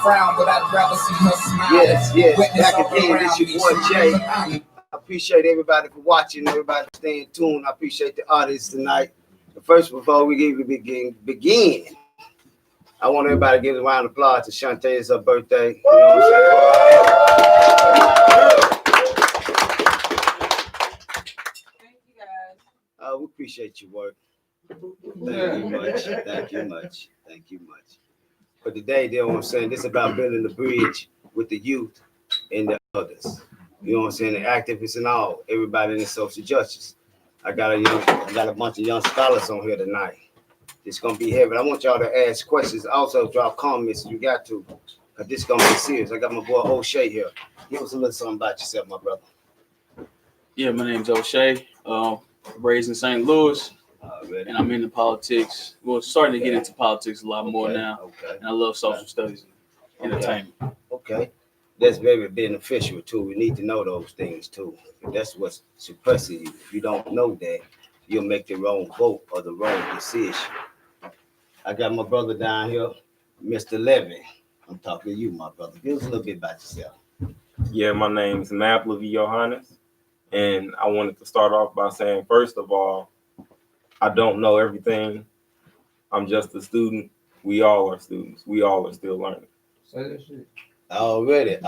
frown, but I'd rather see her smile. Yes, back again, it's your boy Jay. I appreciate everybody for watching, everybody staying tuned. I appreciate the artists tonight. But first, before we begin, I want everybody to give a round of applause to Shantae. It's her birthday. You know what Thank you guys. we appreciate your work. Thank you much. Thank you much. Thank you much. But today, you know what I'm saying, this is about building the bridge with the youth and the others. You know what I'm saying? The activists and all, everybody in the social justice. I got a bunch of young scholars on here tonight. It's gonna be heavy. I want y'all to ask questions. Also, drop comments if you got to. Cause this is gonna be serious. I got my boy O'Shea here. Give us a little something about yourself, my brother. Yeah, my name's O'Shea. Raised in St. Louis. Already. And I'm into politics. Well, starting to get into politics a lot more now. Okay. And I love social studies and entertainment. Okay. That's very beneficial too. We need to know those things too. That's what's suppressing you. If you don't know that, you'll make the wrong vote or the wrong decision. I got my brother down here, Mr. Levy. I'm talking to you, my brother. Give us a little bit about yourself. Yeah, my name's Mavlevi Yohaness. And I wanted to start off by saying, first of all, I don't know everything. I'm just a student. We all are students. We all are still learning. Say that shit. Already.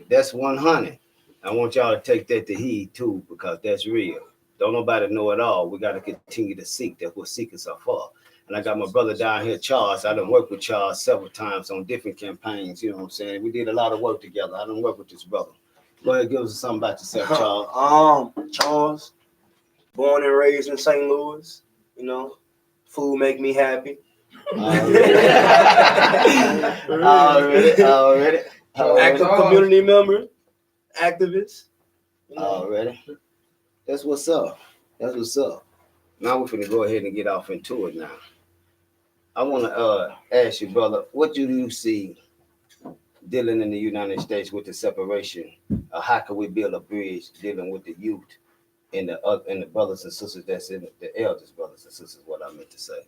That's 100. I want y'all to take that to heed too, because that's real. Don't nobody know it all. We got to continue to seek. That's what seekers are for. And I got my brother down here, Charles. I done worked with Charles several times on different campaigns. You know what I'm saying? We did a lot of work together. I done worked with this brother. Go ahead, give us something about yourself, Charles. Charles, born and raised in St. Louis. You know, food make me happy. Already. Active community member, activist. Already. That's what's up. Now we're finna go ahead and get off into it now. I want to ask you, brother, what do you see dealing in the United States with the separation? How can we build a bridge dealing with the youth and the brothers and sisters that's in the eldest brothers and sisters? What I meant to say.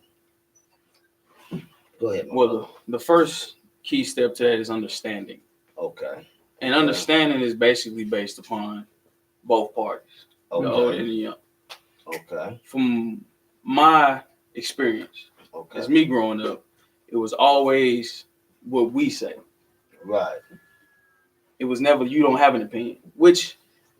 Go ahead. Well, the first key step to that is understanding. Okay. And understanding is basically based upon both parties, the old and the young. Okay. From my experience, as me growing up, it was always what we say. Right. It was never you don't have an opinion, which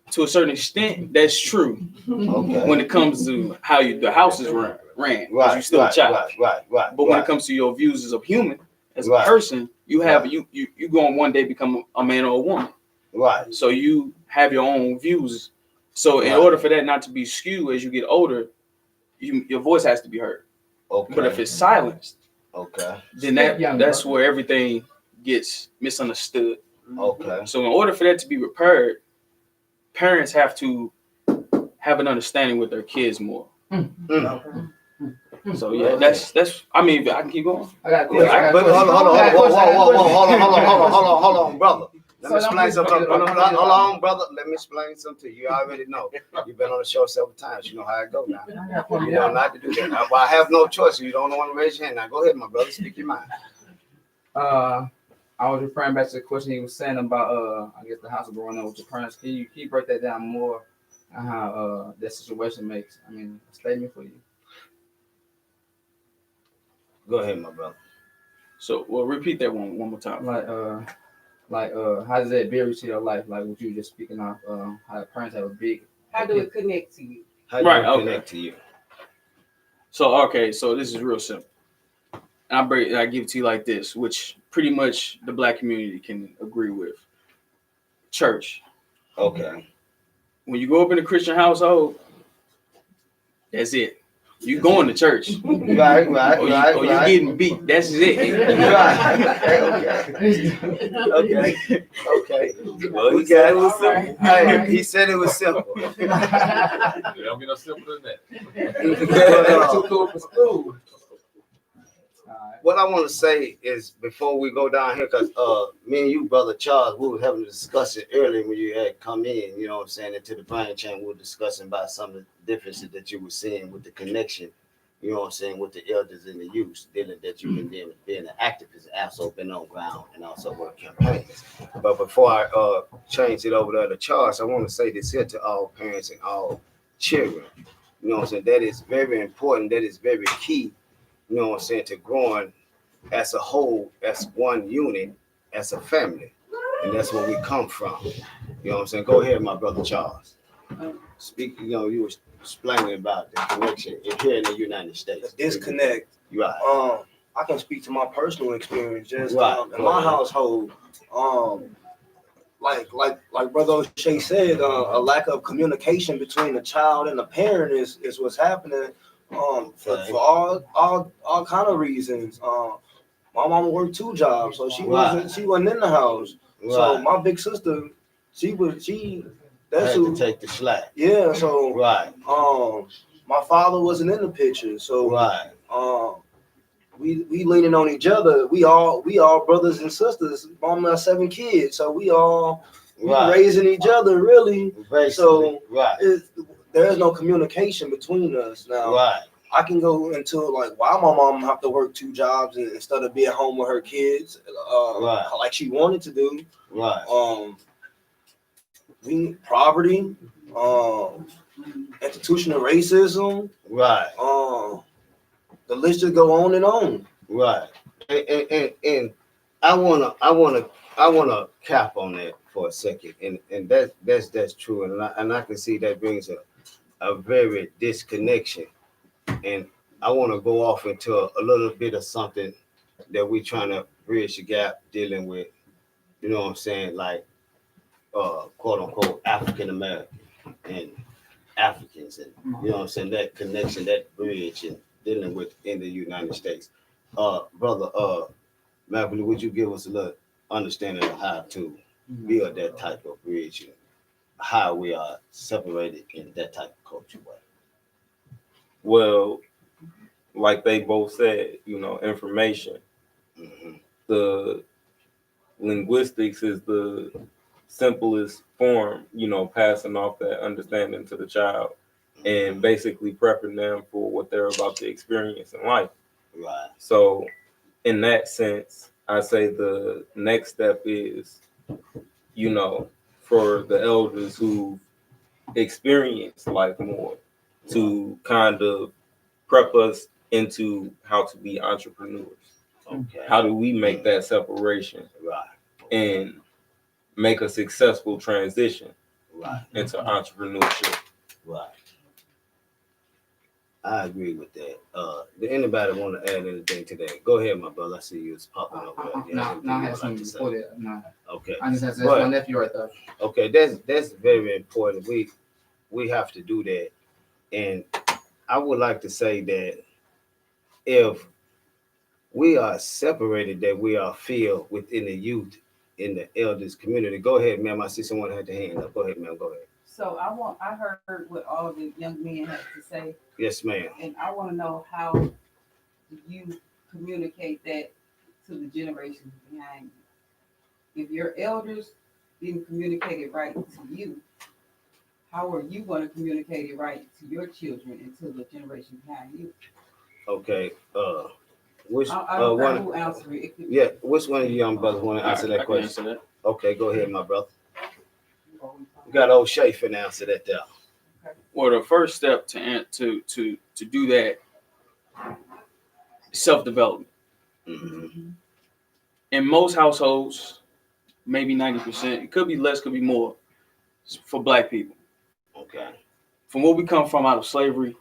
to a certain extent that's true. Okay. When it comes to how the house is ran, right? You still a child. Right. But when it comes to your views as a human, as a person, you have you going one day become a man or a woman. Right. So you have your own views. So in order for that not to be skewed as you get older, your voice has to be heard. Okay. But if it's silenced, then that's where everything gets misunderstood. Okay. So in order for that to be repaired, parents have to have an understanding with their kids more. So yeah, that's. I mean, I can keep going. I got a question. Hold on, brother. Let me explain something. Hold on, brother. Let me explain something to you. You already know. You've been on the show several times. You know how it goes now. You know not to do that. I have no choice. You don't want to raise your hand. Now go ahead, my brother. Speak your mind. I was referring back to the question he was saying about I guess the house growing up with your parents. Can you break that down more on how that situation makes a statement for you? Go ahead, my brother. So well repeat that one more time. How does that vary to your life? Like what you were just speaking of, how parents have a big How do it connect to you? How do it connect to you? So so this is real simple. And I give it to you like this, which pretty much the black community can agree with. Church. Okay. When you grow up in a Christian household, that's it. You going to church. Right. Or you getting beat. That's it. Okay. Well, he said it was simple. Hey, he said it was simple. It don't be no simpler than that. What I want to say is before we go down here, because me and you, brother Charles, we were having a discussion earlier when you had come in, you know what I'm saying, into the brain chain. We were discussing about some of the differences that you were seeing with the connection you know what I'm saying, with the elders and the youth, dealing that you've been being an activist, also been on ground and also work campaigns. But before I change it over to the charts, I want to say this here to all parents and all children. You know what I'm saying? That is very important. That is very key, you know what I'm saying, to growing as a whole, as one unit, as a family. And that's where we come from. You know what I'm saying? Go ahead, my brother Charles. Speak, you know, you were explaining about the connection here in the United States. The disconnect. Right. I can speak to my personal experience. Just Right. in my household, like Brother O'Shea said, a lack of communication between the child and the parent is what's happening. For all kind of reasons. My mama worked 2 jobs, so she wasn't in the house. Right. So my big sister, that's had who to take the slack. Yeah, so Right. My father wasn't in the picture, so Right. we leaning on each other. We all brothers and sisters. Mom has 7 kids, so we raising each other really. Basically. So right. There's no communication between us now. Right. I can go into like why my mom have to work 2 jobs instead of being home with her kids, right. like she wanted to do. Right. We poverty, institutional racism. Right. The list just go on and on. Right. And I wanna cap on that for a second, and that's true, and I can see that brings a very disconnection, and I want to go off into a little bit of something that we're trying to bridge the gap dealing with, you know what I'm saying, like quote unquote African American and Africans, and you know what I'm saying, that connection, that bridge, and dealing with in the United States. Brother Mavlevi, would you give us a little understanding of how to build that type of bridge and how we are separated in that type of culture way? Well, like they both said, you know, information. Mm-hmm. The linguistics is the simplest form, you know, passing off that understanding to the child and basically prepping them for what they're about to experience in life. Right. So in that sense, I say the next step is, you know, for the elders who experience life more to kind of prep us into how to be entrepreneurs. Okay. How do we make that separation? Right. And make a successful transition right. into entrepreneurship? Right. I agree with that. Did anybody want to add anything to that? Go ahead, my brother. I see you was popping up. No, I have something before that. No. Okay. I just have to, that's my nephew right there. Okay, that's very important. We have to do that. And I would like to say that if we are separated, that we are filled within the youth, in the elders community. Go ahead, ma'am. I see someone had their hand up. Go ahead, ma'am. Go ahead. So I heard what all the young men had to say. Yes, ma'am. And I want to know, how do you communicate that to the generations behind you? If your elders didn't communicate it right to you, how are you going to communicate it right to your children and to the generation behind you? Okay. Which I don't one? know who answered it. Yeah. Which one of you young brothers want to answer that question? Answer that. Okay, go ahead, my brother. We got O'Shea finna answer that there. Well, the first step to do that is self-development. Mm-hmm. In most households, maybe 90%, it could be less, could be more, for Black people. Okay. From where we come from out of slavery,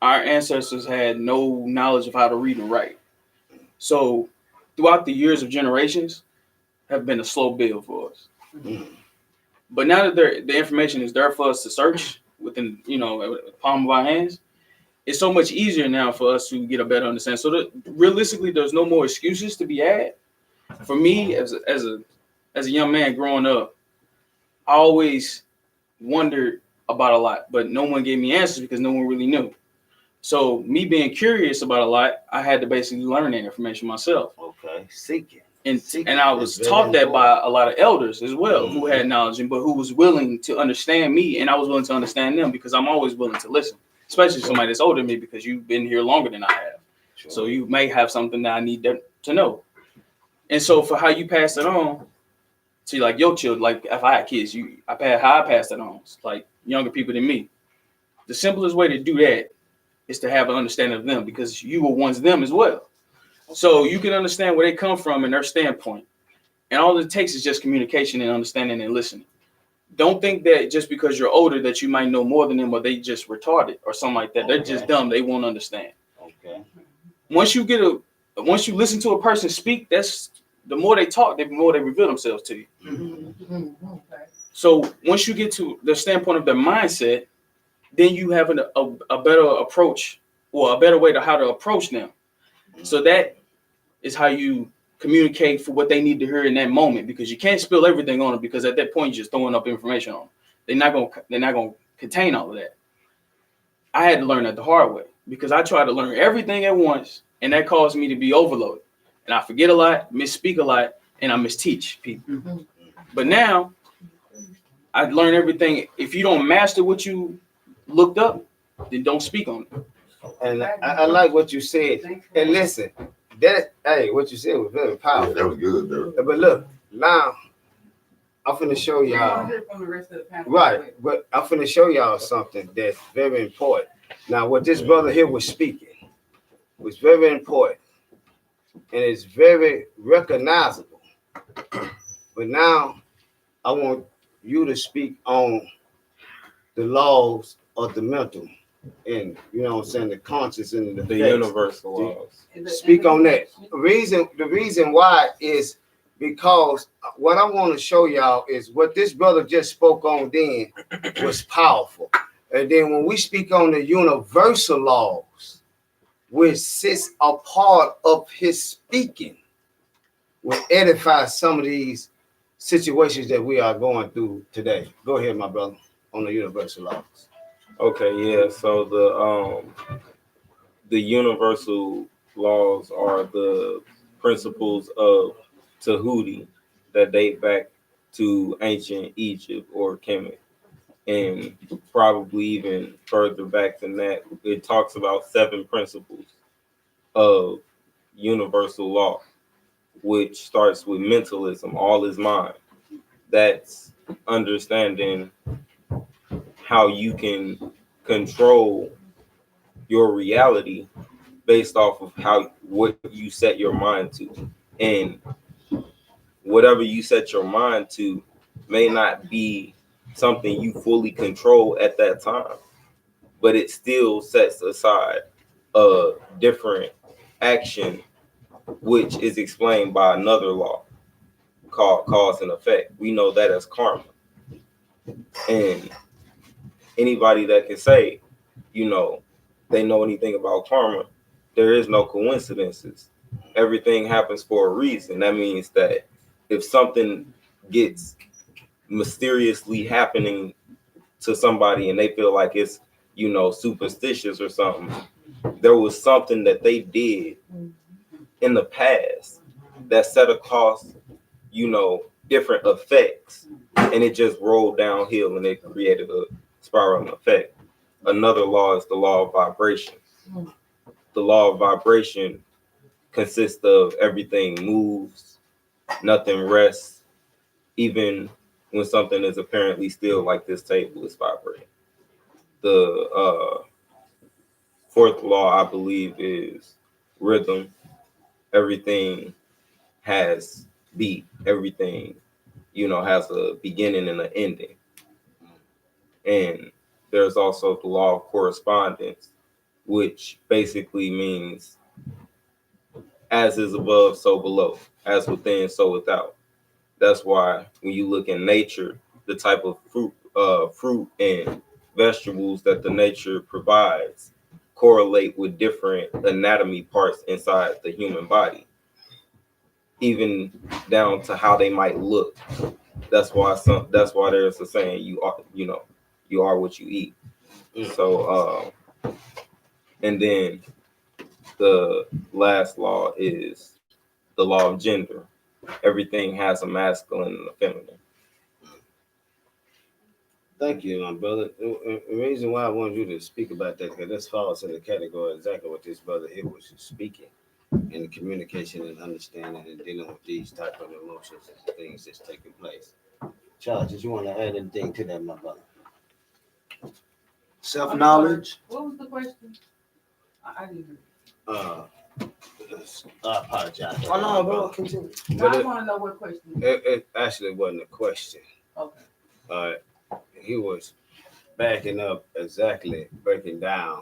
our ancestors had no knowledge of how to read and write. So throughout the years of generations have been a slow build for us. Mm-hmm. But now that the information is there for us to search within, the palm of our hands, it's so much easier now for us to get a better understanding. So realistically, there's no more excuses to be had. For me, as a young man growing up, I always wondered about a lot, but no one gave me answers because no one really knew. So me being curious about a lot, I had to basically learn that information myself. Okay, seeking. And I was taught that by a lot of elders as well, who had knowledge, but who was willing to understand me, and I was willing to understand them because I'm always willing to listen. especially somebody that's older than me because you've been here longer than I have. So you may have something that I need to know. And so for how you pass it on to like your children, like if I had kids, how I pass it on, it's like younger people than me. The simplest way to do that is to have an understanding of them because you were once them as well. So you can understand where they come from and their standpoint. And all it takes is just communication and understanding and listening. Don't think that just because you're older that you might know more than them or they just retarded or something like that. They're just dumb. They won't understand. Okay. Once you listen to a person speak, that's the more they talk, the more they reveal themselves to you. So once you get to the standpoint of their mindset, then you have a better approach or a better way to how to approach them. So that is how you communicate for what they need to hear in that moment, because you can't spill everything on them, because at that point you're just throwing up information on them. They're not gonna contain all of that. I had to learn that the hard way because I tried to learn everything at once, and that caused me to be overloaded. And I forget a lot, misspeak a lot, and I misteach people. But now I learned everything. If you don't master what you looked up, then don't speak on it. And I like what you said. And listen, what you said was very powerful. That was good, though. But look, now I'm finna show y'all. Right, but I'm finna show y'all something that's very important. Now, what this brother here was speaking was very important, and it's very recognizable. But now, I want you to speak on the laws of the mental, and you know what I'm saying, the conscious and the universal laws. Speak on that. The reason why is because what I want to show y'all is what this brother just spoke on then was powerful. And then when we speak on the universal laws, which sits a part of his speaking, will edify some of these situations that we are going through today. Go ahead, my brother, on the universal laws. Okay, yeah. So the universal laws are the principles of Tahuti that date back to ancient Egypt or Kemet, and probably even further back than that. It talks about 7 principles of universal law, which starts with mentalism. All is mind. That's understanding how you can control your reality based off of what you set your mind to. And whatever you set your mind to may not be something you fully control at that time, but it still sets aside a different action, which is explained by another law called cause and effect. We know that as karma. And anybody that can say, they know anything about karma, there is no coincidences. Everything happens for a reason. That means that if something gets mysteriously happening to somebody and they feel like it's, superstitious or something, there was something that they did in the past that set across, different effects, and it just rolled downhill and it created a spiral effect. Another law is the law of vibration. The law of vibration consists of everything moves, nothing rests, even when something is apparently still, like this table is vibrating. The fourth law, I believe, is rhythm. Everything has beat. Everything, has a beginning and an ending. And there's also the law of correspondence, which basically means as is above, so below, as within, so without. That's why when you look in nature, the type of fruit and vegetables that the nature provides correlate with different anatomy parts inside the human body, even down to how they might look. That's why there's a saying, you are what you eat. So and then the last law is the law of gender. Everything has a masculine and a feminine. Thank you, my brother. The reason why I wanted you to speak about that, because this falls in the category exactly what this brother here was speaking, in the communication and understanding and dealing with these type of emotions and things that's taking place. Charles, did you want to add anything to that, my brother? Self-knowledge. What was the question? I didn't hear. Uh, I apologize. Oh no, bro, continue. No, But I it, want to know what question. it actually wasn't a question. Okay. He was backing up exactly, breaking down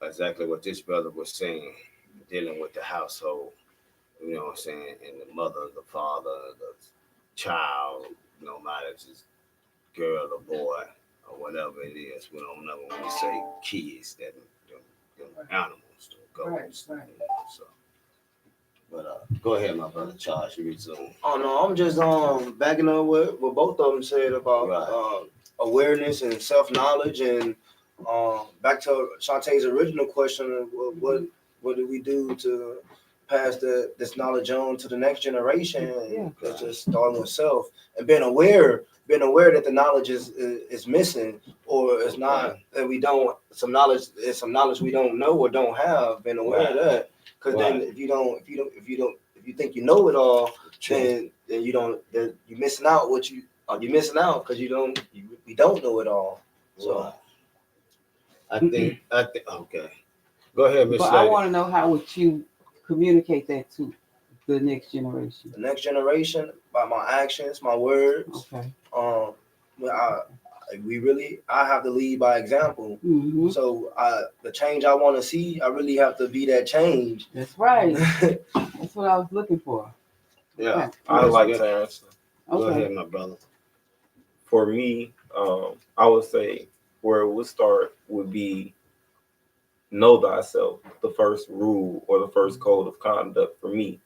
exactly what this brother was saying, dealing with the household, you know what I'm saying, and the mother, the father, the child, no matter if it's girl or boy or whatever it is. We don't know when we say kids, that them animals, the goats. Right. You know, so. But go ahead, my brother Charles, you resume. Oh no, I'm just backing up what both of them said about Right. Awareness and self-knowledge, and back to Shantae's original question of what do we do to pass this knowledge on to the next generation? Yeah. It's just starting with self and being aware that the knowledge is missing, or it's not, that we don't, some knowledge we don't know or don't have. Being aware of that, because then if you think you know it all, then you don't, then you're missing out you're missing out because you don't know it all. So Right. I think okay. Go ahead, Miss But I Lady. want to know, how would you communicate that to the next generation? the next generation, by my actions, my words. Okay. I have to lead by example. Mm-hmm. So the change I want to see, I really have to be that change. That's right. That's what I was looking for. Yeah. I like to answer. Go Okay. ahead, my brother. For me, I would say where it would start would be know thyself. The first rule or the first code of conduct for me,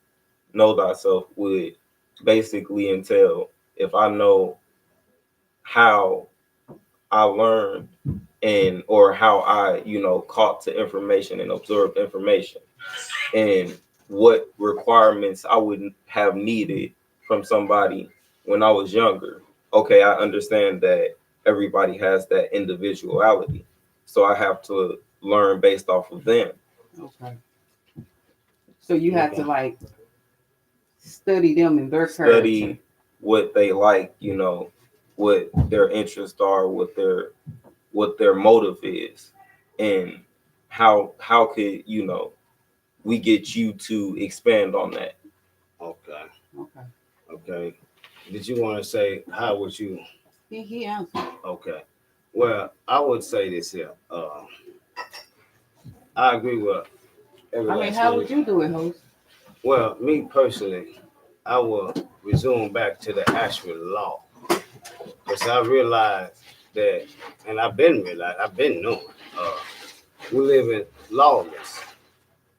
know thyself, would basically entail, if I know how I learned and or how I, caught to information and absorbed information, and what requirements I would have needed from somebody when I was younger. Okay, I understand that everybody has that individuality, so I have to learn based off of them. Okay. So you have to study them and their character. Study what they like, what their interests are, what their motive is, and how could we get you to expand on that. Okay. Okay. Okay. Did you want to say how would you? He answered. Okay. Well, I would say this here. I agree with everything. How would you do it, host? Well, me personally, I will resume back to the actual law, because I realized that, and I've been knowing, we live in lawless,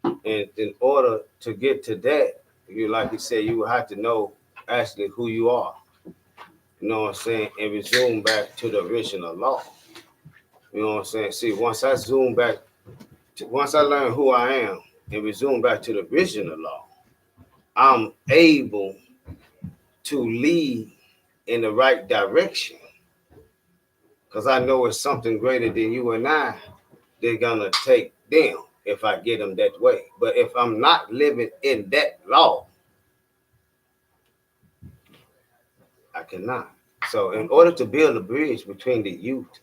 and in order to get to that, like you said, you will have to know actually who you are. You know what I'm saying, and resume back to the original law. You know what I'm saying. See, once I learn who I am and resume back to the original law, I'm able to lead in the right direction, because I know it's something greater than you and I. They're gonna take them if I get them that way. But if I'm not living in that law, I cannot. So in order to build a bridge between the youth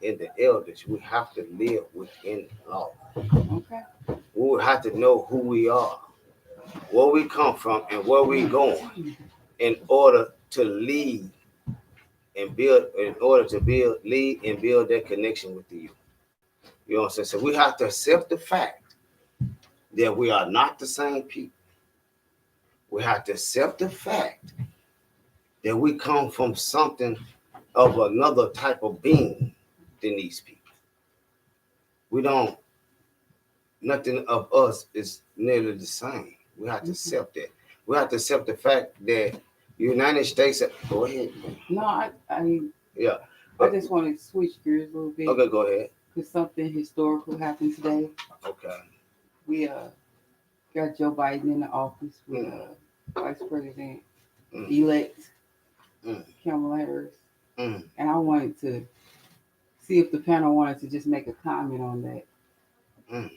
and the elders, we have to live within the law. Okay. We will have to know who we are, where we come from, and where we going, in order to lead and build, lead and build that connection with the youth. You know what I'm saying? So we have to accept the fact that we are not the same people. We have to accept the fact that we come from something of another type of being than these people. Nothing of us is nearly the same. We have to accept that. We have to accept the fact that the United States, go ahead. No, I Yeah. just want to switch gears a little bit. Okay, go ahead. Because something historical happened today. Okay. We got Joe Biden in the office with Vice President elect Kamala Harris. Mm. And I wanted to see if the panel wanted to just make a comment on that. Mm.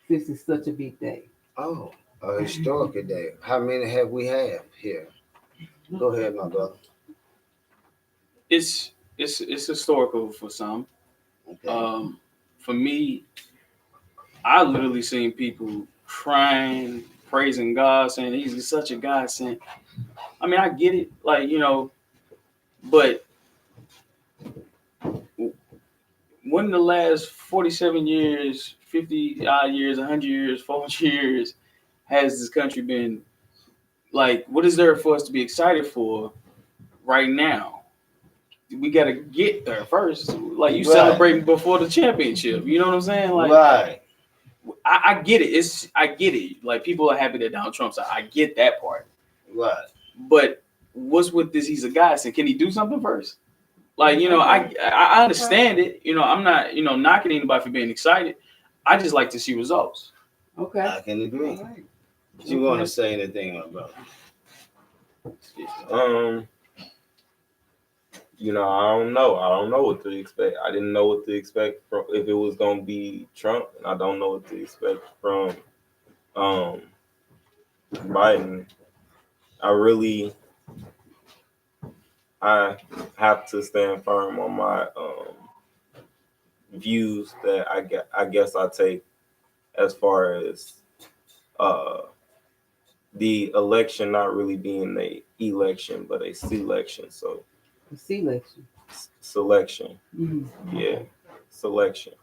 Since it's such a big day. Oh, a historical day. How many have we had here? Go ahead, my brother. It's historical for some. Okay. For me, I literally seen people crying, praising God, saying he's such a godsend. I mean, I get it, like, you know, but when the last 47 years, 50 odd years, 100 years, 400 years has this country been like, what is there for us to be excited for right now? We got to get there first. Like, you Right. celebrating before the championship. You know what I'm saying? Like, Right. I get it. I get it. Like, people are happy that Donald Trump's out. I get that part. Right. But what's with this? He's a guy. So can he do something first? Like, you know, I understand it. You know, I'm not, you know, knocking anybody for being excited. I just like to see results. Okay. I can agree. All right. Do you want to say anything, my brother? You know, I don't know. I don't know what to expect. I didn't know what to expect from if it was gonna be Trump, and I don't know what to expect from Biden. I have to stand firm on my views that I guess I take as far as the election not really being a election but a selection. So The selection. selection, Mm-hmm. yeah, selection.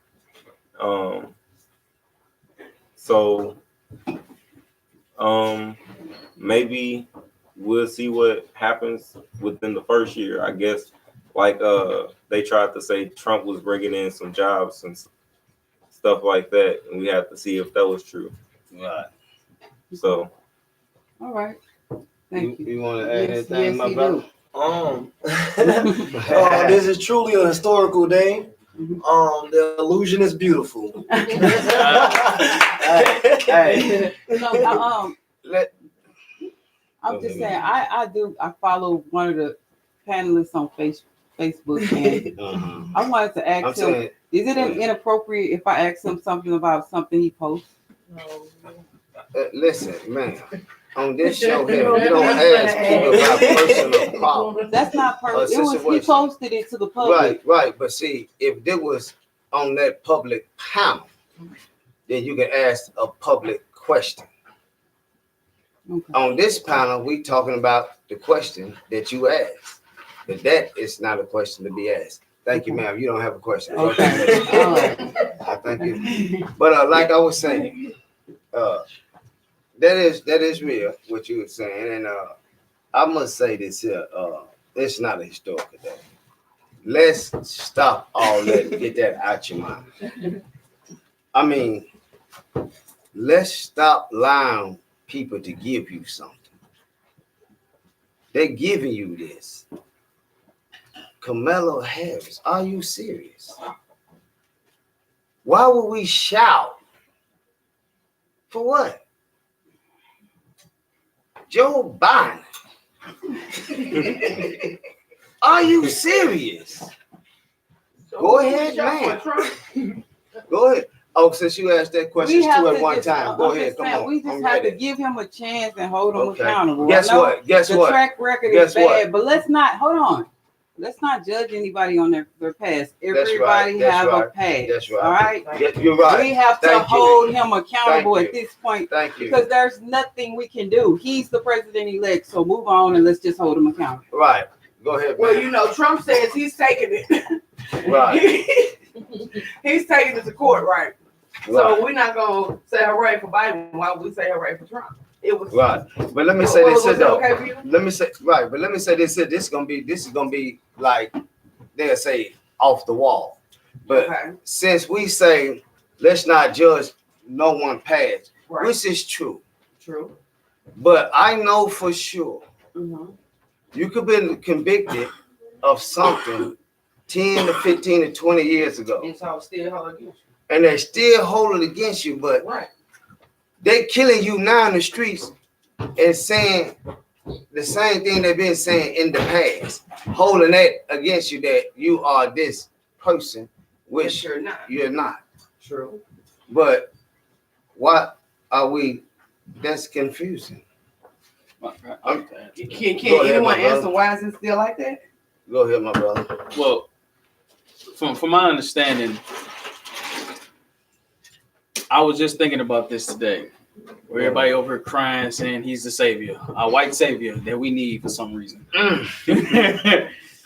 So maybe we'll see what happens within the first year. I guess like they tried to say Trump was bringing in some jobs and stuff like that, and we have to see if that was true. Right. So All right. Thank you. You want to add Yes, anything, yes, my he brother? This is truly a historical day. The illusion is beautiful. Hey. So, Let I'm just saying, I follow one of the panelists on Facebook, and I wanted to ask him, saying, is it inappropriate if I ask him something about something he posts? listen, man. On this show here, you don't ask people about personal problems. That's not personal. He posted it to the public. Right. But see, if there was on that public panel, then you can ask a public question. Okay. On this panel, we talking about the question that you asked. But that is not a question to be asked. Thank you, ma'am. You don't have a question. Okay. All right. I thank you. But like I was saying, that is real what you were saying, and I must say this here. It's not a historical day. Let's stop all that. Get that out your mind. I mean, let's stop allowing people to give you something. They're giving you this. Kamala Harris, are you serious? Why would we shout? For what? Joe Biden. Are you serious? Go ahead, man. Go ahead. Oh, since you asked that question two at one time, go ahead. Come on. We just have to give him a chance and hold him Okay. accountable. Guess what? The track record is bad, but let's not judge anybody on their past. Everybody have a past. That's right. All right. You're right. We have to hold him accountable at this point. Thank you. Because there's nothing we can do. He's the president-elect, so move on and let's just hold him accountable. Right. Go ahead. Well, man. you know, Trump says he's taking it. Right. He's taking it to court, right? Right. So we're not gonna say hooray for Biden while we say hooray for Trump. It was Right. But let me say this was it though. okay for you? Let me say right, but let me say this. This is gonna be like they'll say off the wall. But Okay. since we say let's not judge no one past, Right. which is true. True. But I know for sure Mm-hmm. you could be convicted of something 10 to 15 to 20 years ago. And so still hold against And they still hold it against you, but you. Right. they killing you now in the streets and saying the same thing they've been saying in the past. holding that against you that you are this person, which you're not. you're not. True. But what are we? That's confusing. Can Go ahead, anyone my brother. answer why is it still like that? Go ahead, my brother. Well, from my understanding, I was just thinking about this today. Where everybody over here crying, saying he's the savior, a white savior that we need for some reason.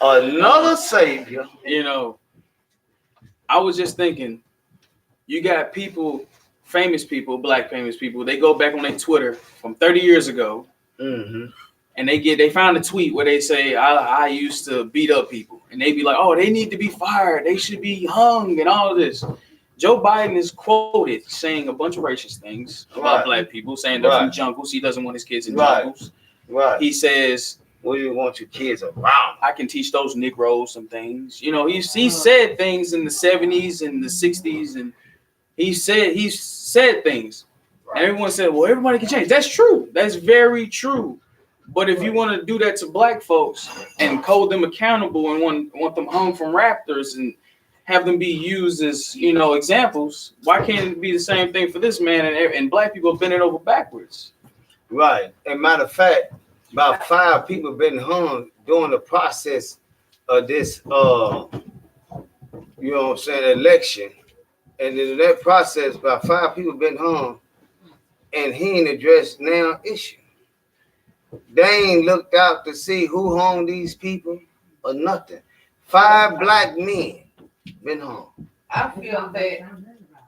Another savior. You know, I was just thinking, you got people, famous people, black famous people, they go back on their Twitter from 30 years ago, Mm-hmm. and they found a tweet where they say, I used to beat up people. And they be like, oh, they need to be fired. They should be hung and all of this. Joe Biden is quoted saying a bunch of racist things about black people, saying they're from jungles. He doesn't want his kids in jungles. Right. He says, well, you want your kids around. I can teach those Negroes some things. You know, he said things in the 70s and the 60s, and he said things. And everyone said, well, everybody can change. That's true. That's very true. But if you want to do that to black folks and hold them accountable and want them hung from raptors and have them be used as, you know, examples, why can't it be the same thing for this man and black people bending over backwards? Right. And matter of fact, about 5 people been hung during the process of this, you know what I'm saying, election. And in that process, about 5 people been hung, and he ain't addressed now issue. They ain't looked out to see who hung these people or nothing. 5 black men been hung. I feel that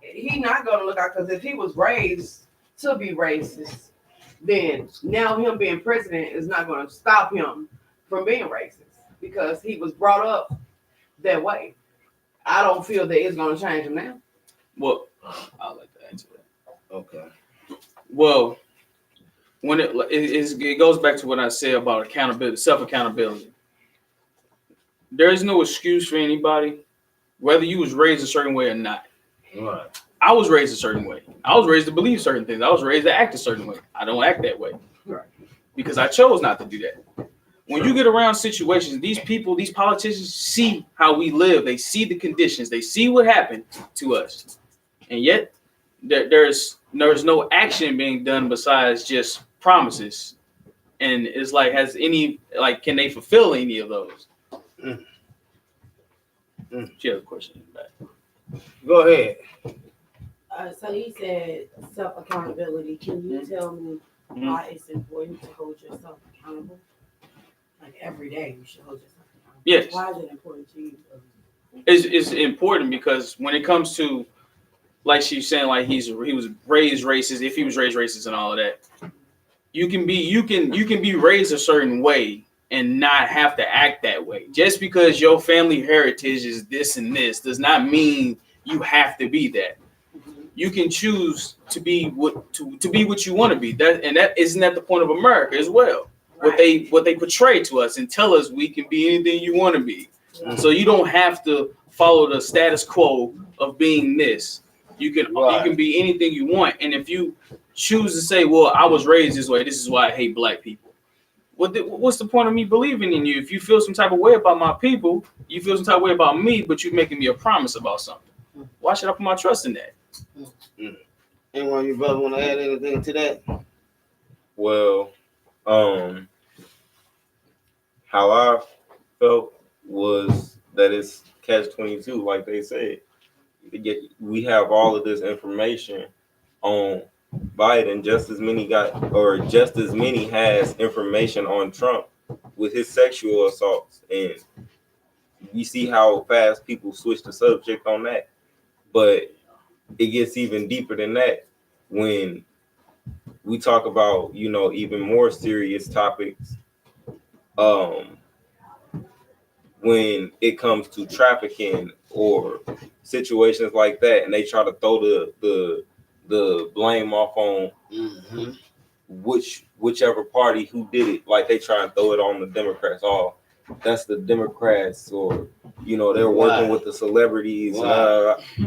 he not gonna look out because if he was raised to be racist, then now him being president is not gonna stop him from being racist because he was brought up that way. I don't feel that it's gonna change him now. Well, I'll let that answer that. Okay. Well, when it goes back to what I said about accountability, self-accountability. There is no excuse for anybody, whether you was raised a certain way or not. Right. I was raised a certain way. I was raised to believe certain things. I was raised to act a certain way. I don't act that way. Right. Because I chose not to do that. When you get around situations, these people, these politicians see how we live. They see the conditions. They see what happened to us. And yet there's no action being done besides just promises. And it's like, can they fulfill any of those? She has a question in the back. Go ahead. So he said self-accountability. Can you tell me why it's important to hold yourself accountable? Like every day you should hold yourself accountable. Yes. Why is it important to you? It's important because when it comes to, like she's saying, like he was raised racist, if he was raised racist and all of that, you can be raised a certain way and not have to act that way. Just because your family heritage is this and this does not mean you have to be that. You can choose to be what you want to be. That isn't that the point of America as well. Right. What they portray to us and tell us we can be anything you want to be. Right. So you don't have to follow the status quo of being this. You can be anything you want. And if you choose to say, well, I was raised this way, this is why I hate black people. What's the point of me believing in you? If you feel some type of way about my people, you feel some type of way about me, but you're making me a promise about something. Why should I put my trust in that? Anyone, you brother, want to add anything to that? Well, how I felt was that it's catch-22, like they said. We have all of this information on Biden, just as many has information on Trump with his sexual assaults, and we see how fast people switch the subject on that. But it gets even deeper than that when we talk about, even more serious topics. When it comes to trafficking or situations like that, and they try to throw the blame off on whichever party who did it, like they try and throw it on the Democrats. Oh, that's the Democrats, or they're working with the celebrities.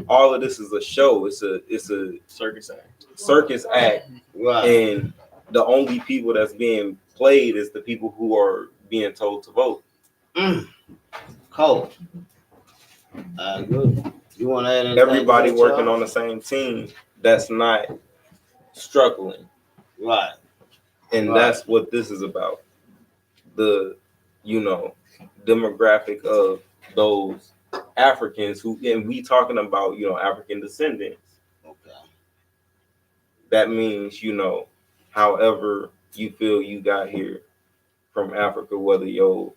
All of this is a show. It's a circus act. Right. And the only people that's being played is the people who are being told to vote. Cold. Good. You want to add anything? Everybody working on the same team. That's not struggling. Right. And Right. that's what this is about. The, demographic of those Africans who, and we talking about, African descendants. Okay. That means, however you feel you got here from Africa, whether your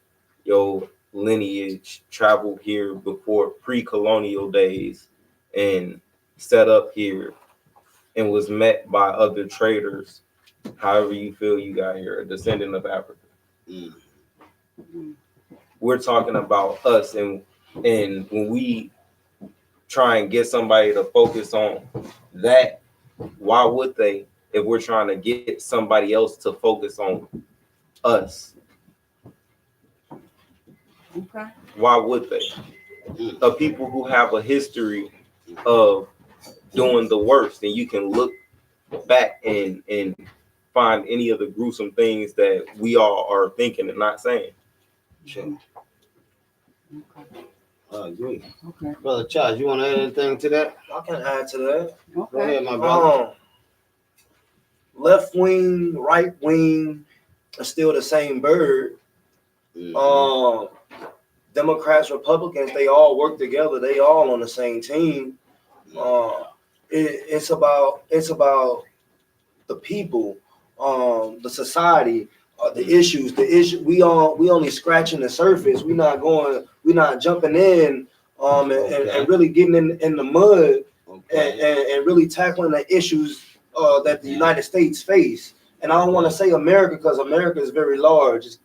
lineage traveled here before pre-colonial days and set up here and was met by other traders, however you feel you got here, a descendant of Africa. We're talking about us, and when we try and get somebody to focus on that, why would they if we're trying to get somebody else to focus on us? Okay. Why would they? The people who have a history of doing the worst, and you can look back and find any of the gruesome things that we all are thinking and not saying. Sure. Okay. I agree. Okay. Brother Charles, you want to add anything to that? I can add to that. Go Okay. ahead, my brother. Left wing, right wing are still the same bird. Democrats, Republicans, they all work together. They all on the same team. It's about the people, the society, the issues. We only scratching the surface. We're not jumping in, and really getting in the mud, and really tackling the issues that the United States face. And I don't want to say America because America is very large. It's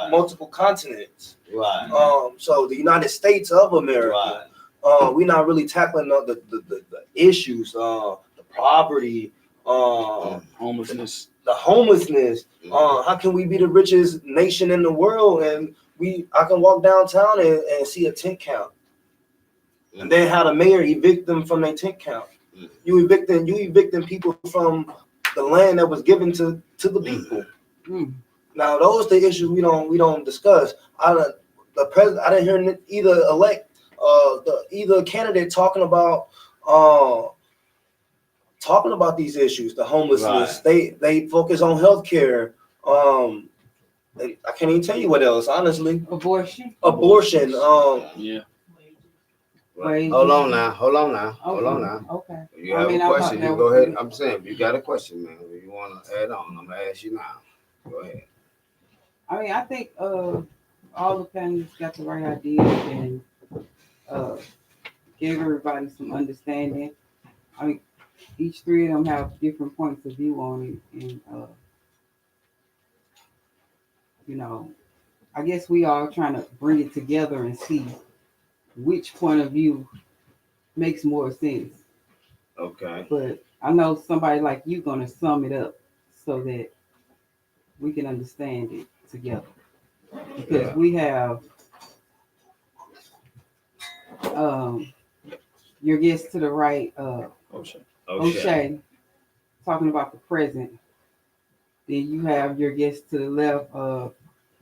multiple continents. Right. So the United States of America. We're not really tackling the issues, the poverty, homelessness. the homelessness. How can we be the richest nation in the world and I can walk downtown and see a tent count, and then have the mayor evict them from their tent count? You evicting people from the land that was given to the people. Now those are the issues we don't discuss. The president, I didn't hear either candidate talking about these issues, the homelessness. Right. They focus on healthcare. I can't even tell you what else, honestly. Abortion. Yeah. Right. Hold on now. Okay. You have a question, you go ahead. I'm saying, you got a question, man. You want to add on? I'm going to ask you now. Go ahead. I think all the candidates got the right ideas and gave everybody some understanding. Each three of them have different points of view on it, and I guess we are trying to bring it together and see which point of view makes more sense. Okay. But I know somebody like you gonna sum it up so that we can understand it together, because we have your guest to the right, O'Shea, talking about the present. Then you have your guest to the left,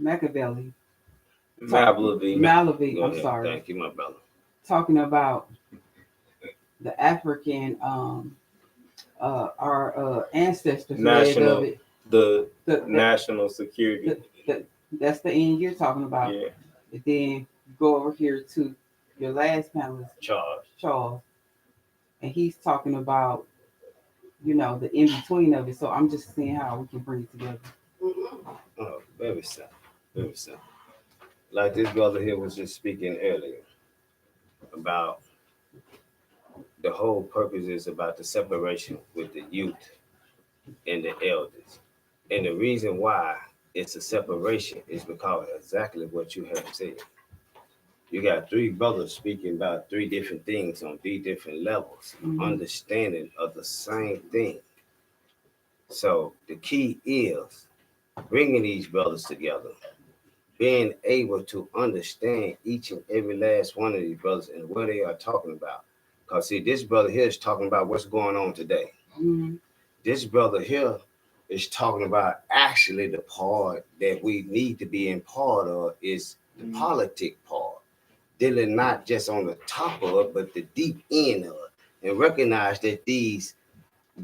Mavlevi. I'm sorry. Thank you, my brother. Talking about the African, our ancestors national, of it. The national security. That's the end you're talking about. Yeah. And then you go over here to your last panelist, Charles, and he's talking about, the in between of it. So I'm just seeing how we can bring it together. Oh, very simple. Very simple. Like this brother here was just speaking earlier about the whole purpose is about the separation with the youth and the elders. And the reason why it's a separation is because of exactly what you have said. You got three brothers speaking about three different things on three different levels, understanding of the same thing. So the key is bringing these brothers together, being able to understand each and every last one of these brothers and what they are talking about. Because see, this brother here is talking about what's going on today. This brother here is talking about actually the part that we need to be in part of is the politic part, dealing not just on the top of it, but the deep end of it, and recognize that these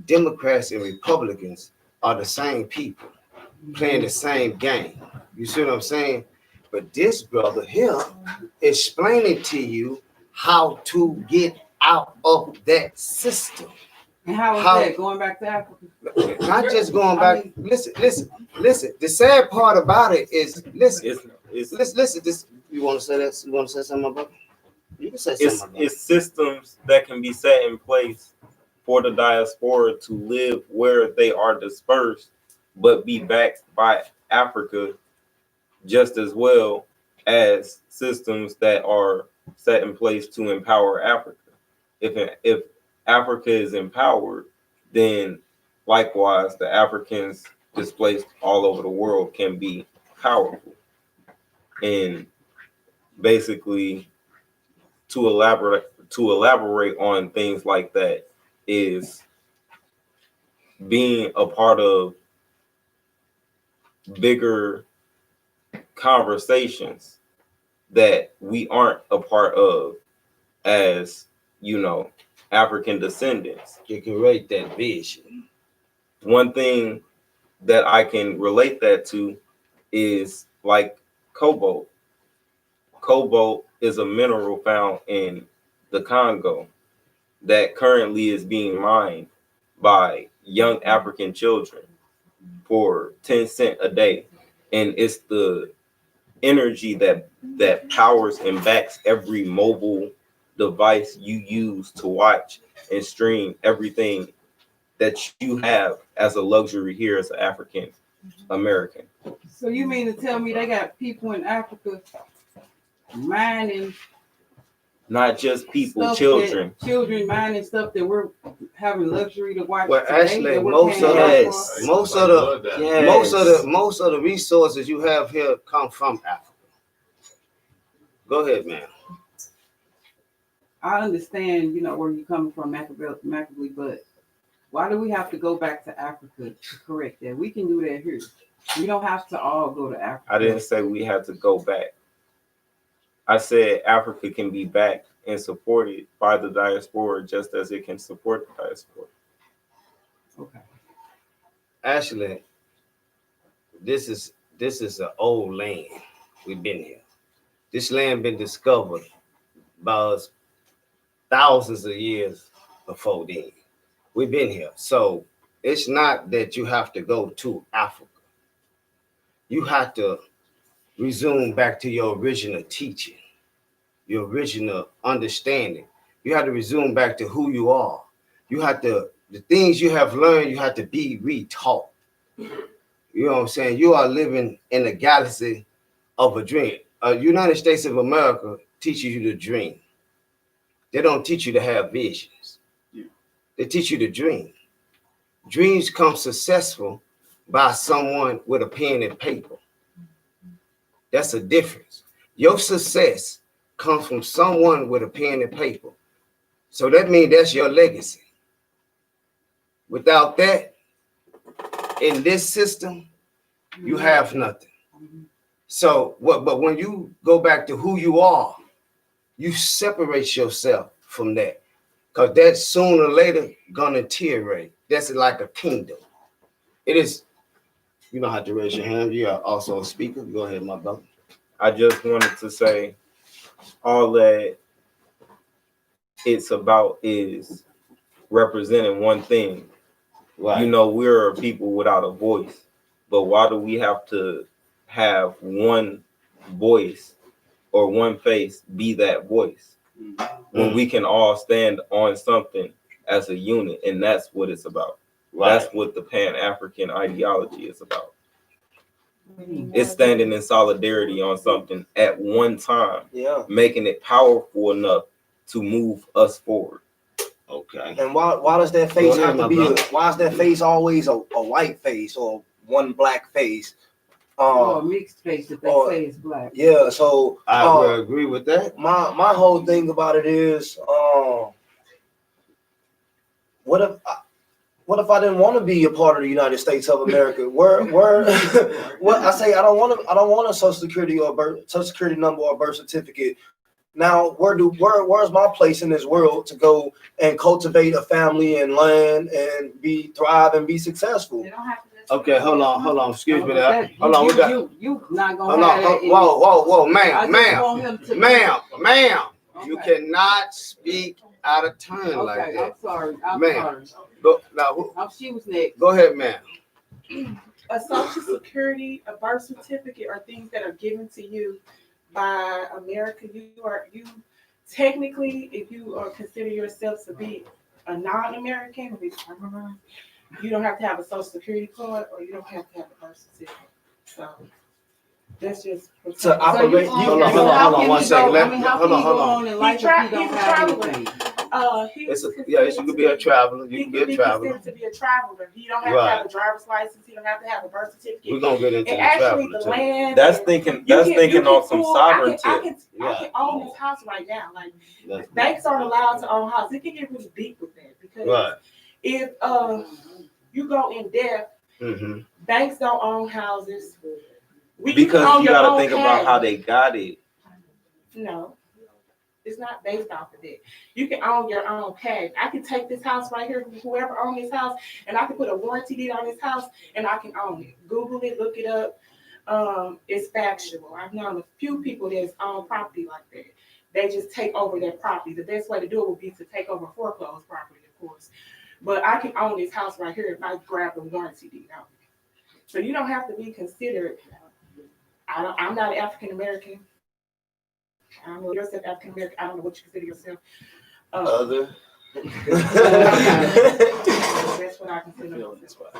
Democrats and Republicans are the same people playing the same game. You see what I'm saying? But this brother here explaining to you how to get out of that system. And how is that going back to Africa? Not just going back. Listen. The sad part about it is, listen. This. You want to say that? You want to say something about it? You can say something. It's systems that can be set in place for the diaspora to live where they are dispersed, but be backed by Africa just as well as systems that are set in place to empower Africa. If Africa is empowered, then likewise the Africans displaced all over the world can be powerful. And basically, to elaborate on things like that is being a part of bigger conversations that we aren't a part of as, African descendants. You can rate that vision. One thing that I can relate that to is like cobalt. Cobalt is a mineral found in the Congo that currently is being mined by young African children for 10 cents a day. And it's the energy that powers and backs every mobile device you use to watch and stream everything that you have as a luxury here as an African American. So you mean to tell me they got people in Africa mining? Not just people, children. Children mining stuff that we're having luxury to watch. Well, today, actually, most of the resources you have here come from Africa. Go ahead, man. I understand, where you're coming from, Mavlevi, but why do we have to go back to Africa to correct that? We can do that here. We don't have to all go to Africa. I didn't say we had to go back. I said Africa can be backed and supported by the diaspora just as it can support the diaspora. Okay. Actually, this is an old land. We've been here. This land been discovered by us thousands of years before then. We've been here. So it's not that you have to go to Africa. You have to resume back to your original teaching, your original understanding. You have to resume back to who you are. You have to, the things you have learned, you have to be retaught. You know what I'm saying? You are living in a galaxy of a dream. United States of America teaches you to dream. They don't teach you to have visions. They teach you to dream. Dreams come successful by someone with a pen and paper. That's a difference. Your success comes from someone with a pen and paper. So that means that's your legacy. Without that, in this system, you have nothing. So, but when you go back to who you are, you separate yourself from that. Because that sooner or later gonna deteriorate. That's like a kingdom. It is, you don't have to raise your hand. You are also a speaker. Go ahead, my brother. I just wanted to say all that it's about is representing one thing. Right. We're a people without a voice, but why do we have to have one voice or one face be that voice when we can all stand on something as a unit? And that's what it's about. Right. That's what the Pan-African ideology is about. It's standing in solidarity on something at one time, making it powerful enough to move us forward. Okay. And why does that face have to be? Why is that face always a white face or one black face? Or a mixed face if they say it's black. Yeah. So I would agree with that. My whole thing about it is, what if what if I didn't want to be a part of the United States of America? Where what I say I don't want a social security number or birth certificate. Now where's my place in this world to go and cultivate a family and land and thrive and be successful? You don't have to. Okay, hold on. Excuse me. That, Hold on. We got. You not gonna Hold have on. that. Whoa, I just want him to- ma'am. Okay. You cannot speak out of turn like Okay, that. I'm sorry. I'm Ma'am. sorry. Go now. She was next. Go ahead, ma'am. A social security, a birth certificate are things that are given to you by America. You technically, if you consider yourself to be a non-American, you don't have to have a social security card or you don't have to have a birth certificate. So that's just To operate. Hold on 1 second. Hold on. He's a traveler. You could be a traveler. You can be a traveler. Considered to be a traveler. He don't have to have a driver's license. He don't have to have a birth certificate. We're gonna get into And the actually, traveler the too. land. That's thinking on some sovereignty. I can own this house right now. Like That's- banks aren't allowed to own houses. It can get really deep with that because Right. if you go in debt, Mm-hmm. banks don't own houses. Because you got to think about how they got it. No, it's not based off of that. You can own your own cash. I can take this house right here, whoever owns this house, and I can put a warranty deed on this house, and I can own it. Google it, look it up. It's factual. I've known a few people that's own property like that. They just take over their property. The best way to do it would be to take over foreclosed property, of course. But I can own this house right here if I grab the warranty deed out. So you don't have to be considered. I'm not African American. I don't know yourself African American. I don't know what you consider yourself. Other. That's what I consider myself.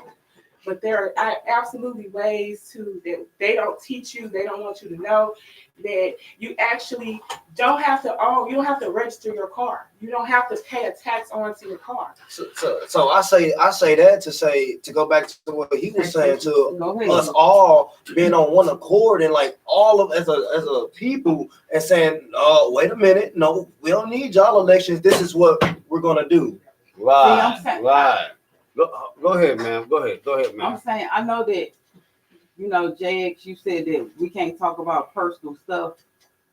But there are absolutely ways that they don't teach you. They don't want you to know that you actually don't have to own. You don't have to register your car. You don't have to pay a tax onto your car. So I say that to go back to what he was saying to us all being on one accord and like all of as a people and saying, oh, wait a minute, no, we don't need y'all elections. This is what we're gonna do. Right. Go ahead, ma'am. Go ahead, ma'am. I'm saying, I know that, JX, you said that we can't talk about personal stuff,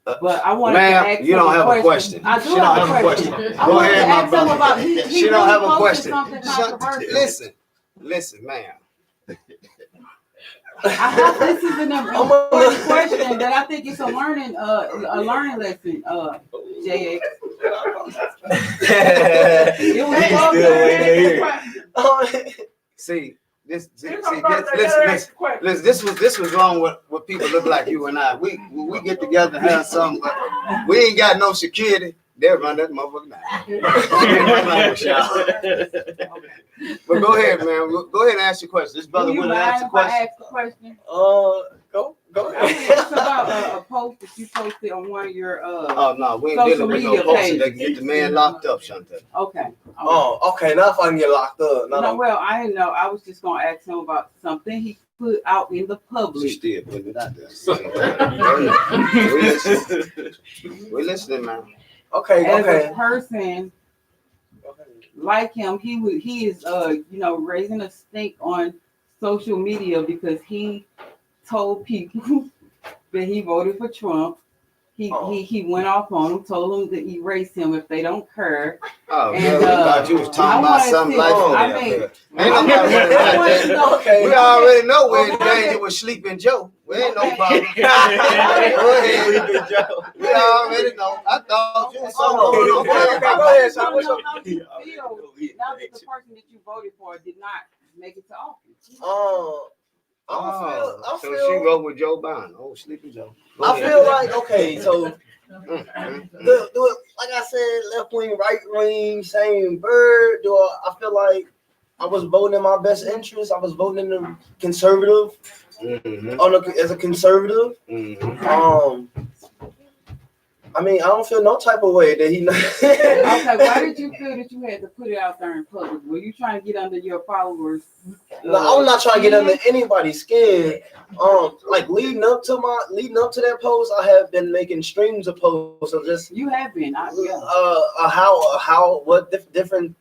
but I wanted to ask you don't have a question. I do have a question. Go ahead, my brother. She don't have a question. Listen, ma'am. This is an important question that I think it's a learning lesson, JX. See, this was wrong with people look like you and I. We get together and have something, but we ain't got no security. They'll run that motherfucker now. But go ahead, man. Go ahead and ask your question. This brother will ask the question. Go ahead. It's about a post that you posted on one of your oh no, we ain't dealing with no posting that can get the man locked up, Chantel. Okay. Oh, okay. Now if I can get locked up. Well, I didn't know. I was just gonna ask him about something he put out in the public. Still putting it out there. We're listening, man. Okay. As a person like him, he is raising a stink on social media because he told people that he voted for Trump. He went off on them, told them to erase him if they don't care. Oh, and, thought you was talking about something like that. We already know where the danger was Sleeping Joe. We ain't no problem. We already know. I thought you was something. Go ahead, son. Now that the person that you voted for did not make it to office. I feel she wrote with Joe Biden. Oh, Sleepy Joe. I feel like okay, so like I said, left wing, right wing, same bird. I feel like I was voting in my best interest. I was voting in the conservative as a conservative. I mean, I don't feel no type of way that he. Okay, why did you feel that you had to put it out there in public? Were you trying to get under your followers? No, I'm not trying to get under anybody's skin. Like leading up to that post, I have been making streams of posts of just You have been, different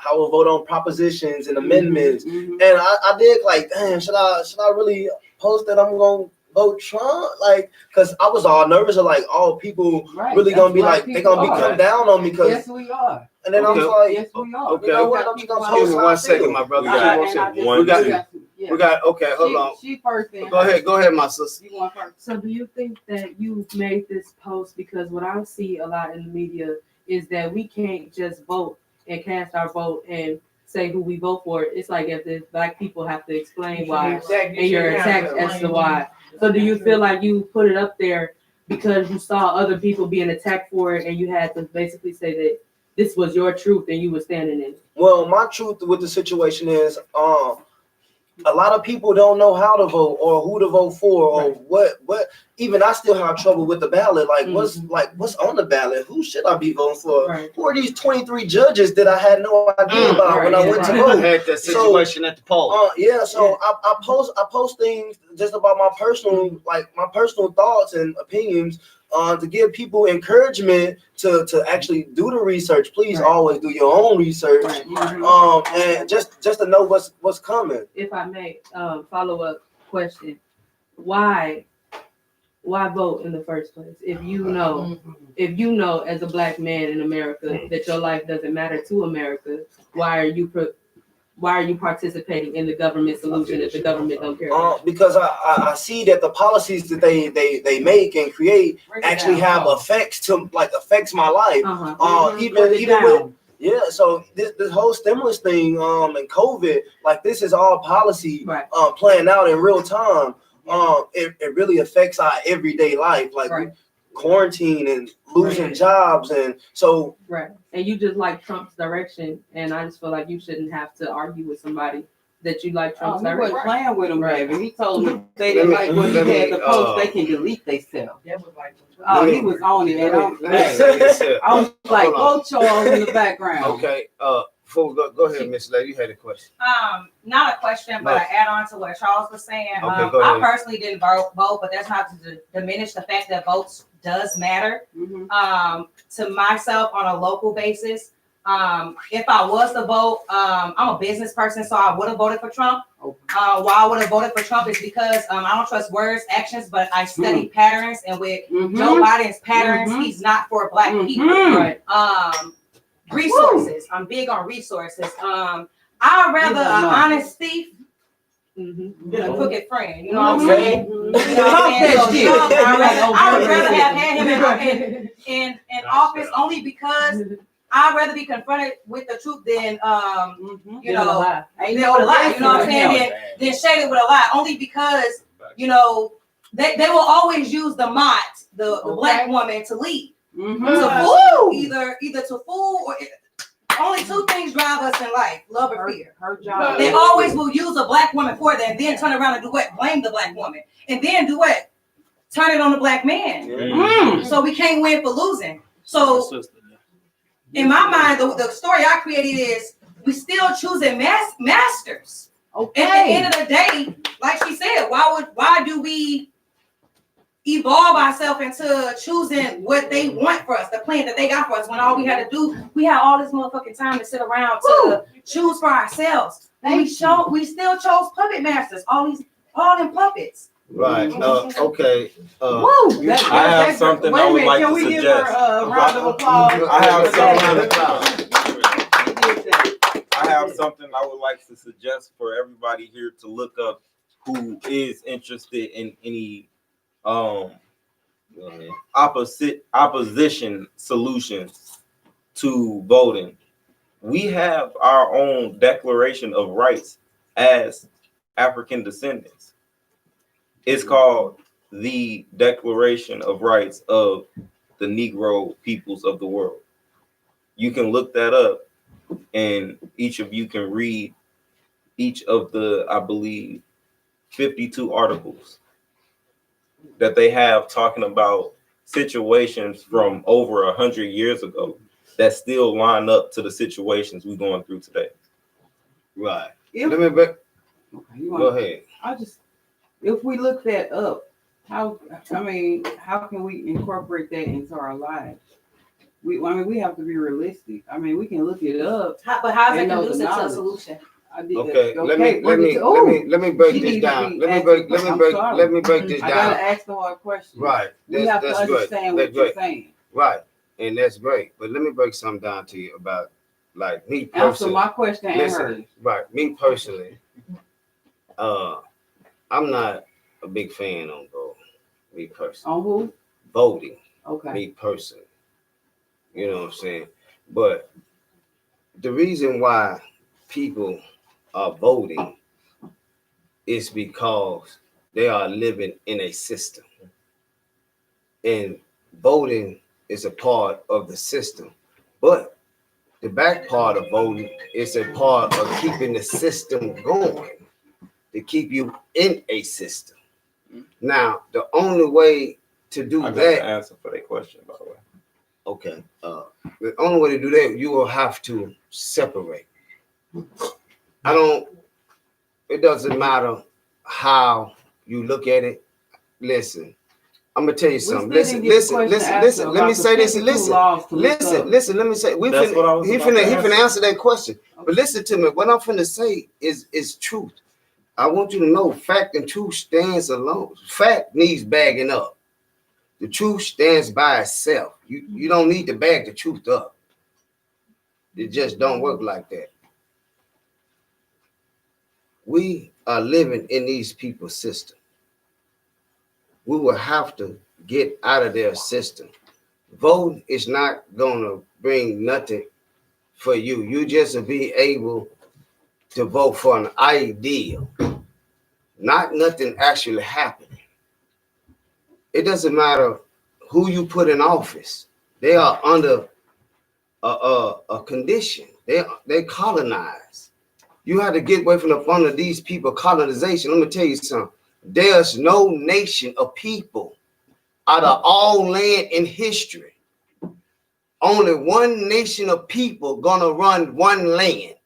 how we'll vote on propositions and amendments, Mhm. and I did like, damn, should I really post that I'm gonna vote Trump? Like, cause I was all nervous of like, oh, people Right, really that's gonna be why like, they gonna be people come are. down on me, cause Yes, we are. and then I was Okay. like, Yes, we are. Okay. you know what? I'm just gonna Give post me how I 1 second, feel. my brother. We got We got, Yeah. we got. Okay, hold on. She first. Then Go ahead, my sister. You want first? So do you think that you made this post because what I see a lot in the media is that we can't just vote and cast our vote and say who we vote for? It's like if the black people have to explain why and you're attacked as to why. So do you feel like you put it up there because you saw other people being attacked for it and you had to basically say that this was your truth and you were standing in it? Well, my truth with the situation is, a lot of people don't know how to vote or who to vote for or what. Even I still have trouble with the ballot. Like, what's on the ballot? Who should I be voting for? Right. Who are these 23 judges that I had no idea about when I went to I vote? had that situation at the poll. Yeah, so I post things just about my personal thoughts and opinions to give people encouragement to actually do the research. Please always do your own research. And just to know what's coming. If I may, follow-up question. Why vote in the first place? If you know as a black man in America that your life doesn't matter to America, why are you participating in the government solution if the government don't care about it? Because I see that the policies that they make and create actually have effects my life. Even with so this whole stimulus thing and COVID, like this is all policy playing out in real time. It really affects our everyday life, like quarantine and losing jobs, and so and you just like Trump's direction, and I just feel like you shouldn't have to argue with somebody that you like Trump's He direction. wasn't playing with him, baby. He told them if they didn't like what he had to post, they can delete themselves. He was on it. I was like, go Charles in the background. Okay. Before we go ahead, Miss Lady. You had a question. Not a question, but an add on to what Charles was saying. Okay, go I ahead. personally didn't vote, but that's not to diminish the fact that votes does matter. To myself on a local basis, if I was to vote, I'm a business person, so I would have voted for Trump. Why I would have voted for Trump is because I don't trust words, actions, but I study patterns, and with Joe Biden's patterns, he's not for black people. Resources. I'm big on resources. I'd rather an honest thief than a crooked friend. You know what I'm saying? You know what I'm saying? So I would rather have had him in office only because I'd rather be confronted with the truth than deal with a lie. You know what I'm saying? Than shaded with a lie. Only because they will always use the black woman to lead. To fool, either to fool or only two things drive us in life: love or fear. Her job. They always will use a black woman for that, and then turn around and do what? Blame the black woman, and then do what? Turn it on the black man. So we can't win for losing. So in my mind, the story I created is we still choosing masters. Okay. At the end of the day, like she said, why do we evolve ourselves into choosing what they want for us, the plan that they got for us, when all we had to do, we had all this motherfucking time to sit around to choose for ourselves. We still chose puppet masters, all them puppets. Right. Okay. I have something I would like to suggest. Give her a round of applause? I have something I would like to suggest for everybody here to look up who is interested in any opposition solutions to voting. We have our own Declaration of Rights as African descendants. It's called the Declaration of Rights of the Negro Peoples of the World. You can look that up, and each of you can read each of the, I believe, 52 articles that they have talking about situations from over 100 years ago that still line up to the situations we're going through today. Right. If, Let me back. you Go want, ahead. if we look that up, how can we incorporate that into our lives? We have to be realistic. I mean, we can look it up. But how's it and know the conducive to a knowledge. solution? Okay, let me break this down. Let me break this I down. gotta ask the hard question. Right. We have to That's understand great. what you're saying. Right. And that's great. But let me break something down to you about like me Answer personally. my question and Listen, hers. right. Me personally, I'm not a big fan on voting. Me personally. On who? Voting. Okay. Me personally. You know what I'm saying? But the reason why people are voting is because they are living in a system. And voting is a part of the system. But the back part of voting is a part of keeping the system going, to keep you in a system. Now, the only way to do I got that. the answer for that question, by the way. Okay. The only way to do that, you will have to separate. It doesn't matter how you look at it. Listen, I'm gonna tell you something. Listen. Let me say this. Listen. Let me say. He finna answer that question. But listen to me. What I'm finna say is truth. I want you to know fact and truth stands alone. Fact needs bagging up. The truth stands by itself. You don't need to bag the truth up. It just don't work like that. We are living in these people's system. We will have to get out of their system. Vote is not gonna bring nothing for you. You just will be able to vote for an ideal, not nothing actually happening. It doesn't matter who you put in office. They are under a condition. They colonize. You have to get away from up under these people colonization. Let me tell you something. There's no nation of people out of all land in history. Only one nation of people gonna run one land.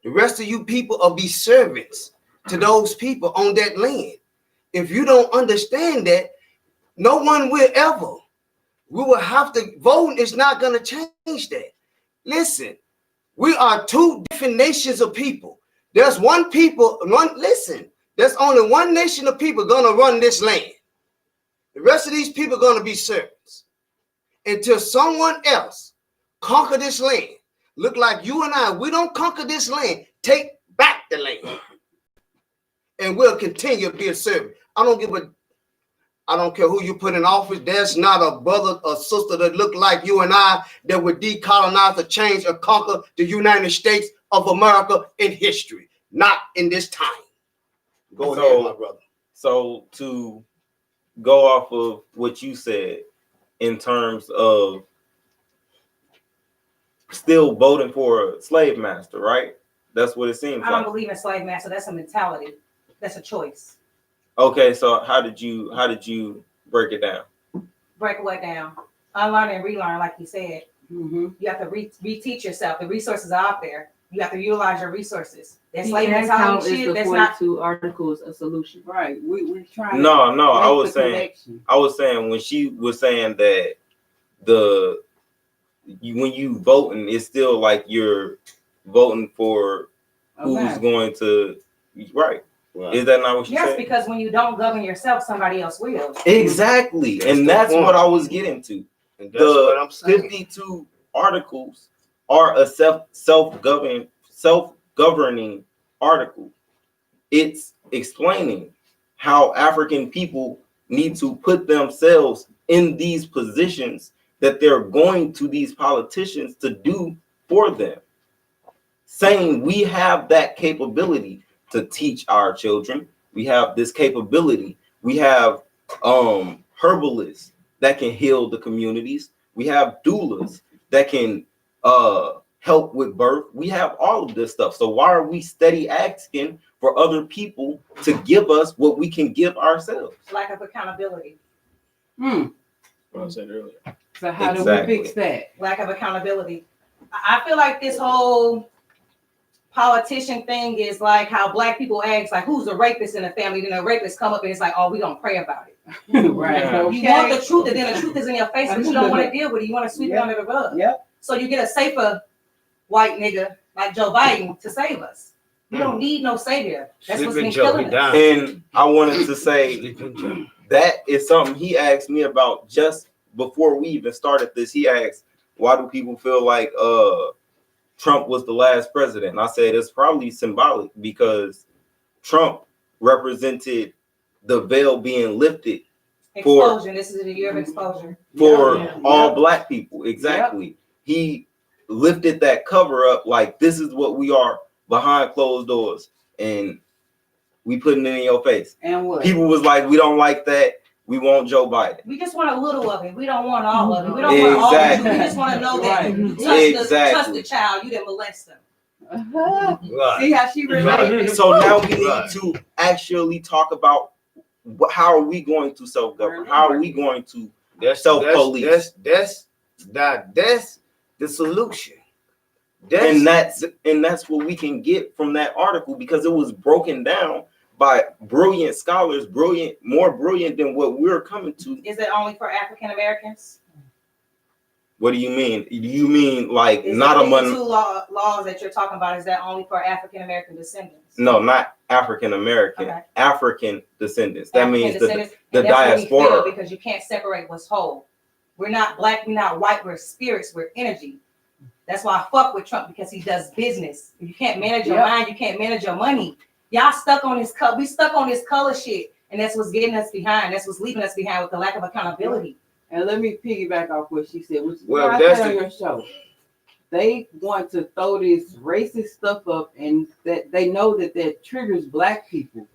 The rest of you people will be servants to those people on that land. If you don't understand that, no one will ever. We will have to vote. It's not gonna change that. Listen, we are two different nations of people. There's there's only one nation of people gonna run this land. The rest of these people are gonna be servants. Until someone else conquer this land. Look like you and I, we don't conquer this land, take back the land. And we'll continue to be a servant. I don't care who you put in office. There's not a brother or sister that look like you and I that would decolonize or change or conquer the United States of America in history. Not in this time. Go ahead, my brother. So to go off of what you said in terms of still voting for a slave master, right? That's what it seems like. I don't believe in slave master. That's a mentality. That's a choice. Okay, so how did you break it down? Break what down? Unlearn and relearn, like you said. Mm-hmm. You have to reteach yourself. The resources are out there. You have to utilize your resources. That's He slave asked how mentality is shit. the That's not 42 articles a solution. Right. We're trying. No, I was saying when she was saying that when you voting, it's still like you're voting for who's going to right. Is that not what you said? Yes, because when you don't govern yourself, somebody else will. Exactly. And that's what I was getting to. And that's what I'm saying. 52 articles are a self-governing article. It's explaining how African people need to put themselves in these positions that they're going to these politicians to do for them. Saying we have that capability to teach our children. We have this capability. We have herbalists that can heal the communities. We have doulas that can help with birth. We have all of this stuff. So why are we steady asking for other people to give us what we can give ourselves? Lack of accountability. What I said earlier. So how do Exactly. we fix that? Lack of accountability. I feel like this whole politician thing is like how black people ask, like, who's the rapist in the family? Then the rapist come up and it's like, oh, we don't pray about it. Right. Yeah. Okay. You want the truth, and then the truth is in your face, but you don't want to deal with it. You want to sweep it Yep. under the rug. Yep. So you get a safer white nigga like Joe Biden to save us. We don't need no savior. That's what's been Sleeping Joe, killing he us. down. And I wanted to say Sleeping Joe. that is something he asked me about just before we even started this. He asked, why do people feel like Trump was the last president? And I said it's probably symbolic because Trump represented the veil being lifted Exposure. This is a year of exposure. for Yeah. all Yep. black people. Exactly. He lifted that cover up like this is what we are behind closed doors, and we putting it in your face. And what? People was like, we don't like that. We want Joe Biden. We just want a little of it. We don't want all of it. We don't want all of it. We just want to know that Right. you touched Exactly. the child. You didn't molest them. Right. See how she related? So now we need Right. to actually talk about how are we going to self-govern? How are we going to self-police? That's the solution. And that's what we can get from that article, because it was broken down by brilliant scholars, more brilliant than what we're coming to. Is it only for African Americans? What do you mean? Do you mean like Is not the among? two laws that you're talking about, is that only for African American descendants? No, not African American. Okay. African descendants. That African means descendants, the and that's where we fail, diaspora. because you can't separate what's whole. We're not black, we're not white, we're spirits, we're energy. That's why I fuck with Trump, because he does business. If you can't manage your Yep. mind, you can't manage your money. Y'all stuck on this color. We stuck on this color shit, and that's what's getting us behind. That's what's leaving us behind, with the lack of accountability. And let me piggyback off what she said, which Well, I that's said on the- your show. They want to throw this racist stuff up, and that they know that triggers black people,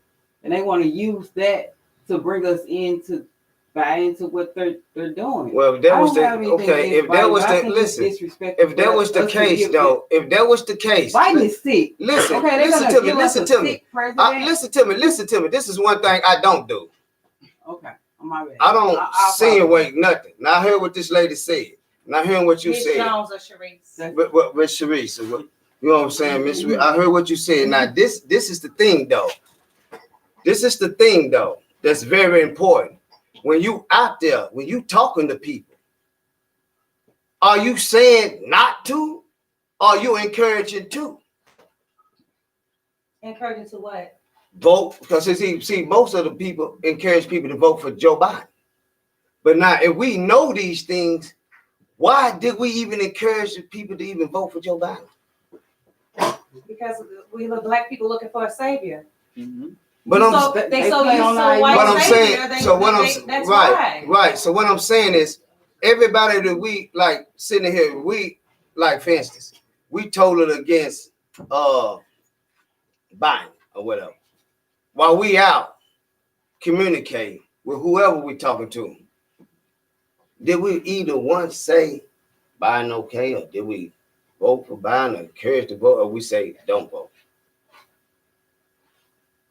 and they want to use that to bring us into buy into what they're doing. Well, if that I was don't the have anything okay, against if that Biden, was but I the think it's listen, disrespectful if that for was the us to case give though, if that was the case, Biden is sick. listen, Okay, they're listen gonna to me, give us listen a to me. sick president. Listen to me. This is one thing I don't do. Okay, my bad. I don't I'll insinuate nothing. Now I heard what this lady said. Now hearing what you Miss said. Jones or Sharice? But Sharice, you know what I'm saying, Miss? I heard what you said. Now this is the thing though. This is the thing though. That's very important. When you out there, when you talking to people, are you saying not to? Or are you encouraging to? Encouraging to what? Vote, because see, most of the people encourage people to vote for Joe Biden. But now, if we know these things, why did we even encourage the people to even vote for Joe Biden? Because we look black people looking for a savior. Mm-hmm. But So I'm they so used to what white I'm savior, saying, they- so what they- I'm that's right, why. right. So what I'm saying is, everybody that we like sitting here, we like, for instance, we told it against Biden or whatever. While we out communicating with whoever we talking to, did we either once say Biden okay, or did we vote for Biden or encourage to vote, or we say don't vote?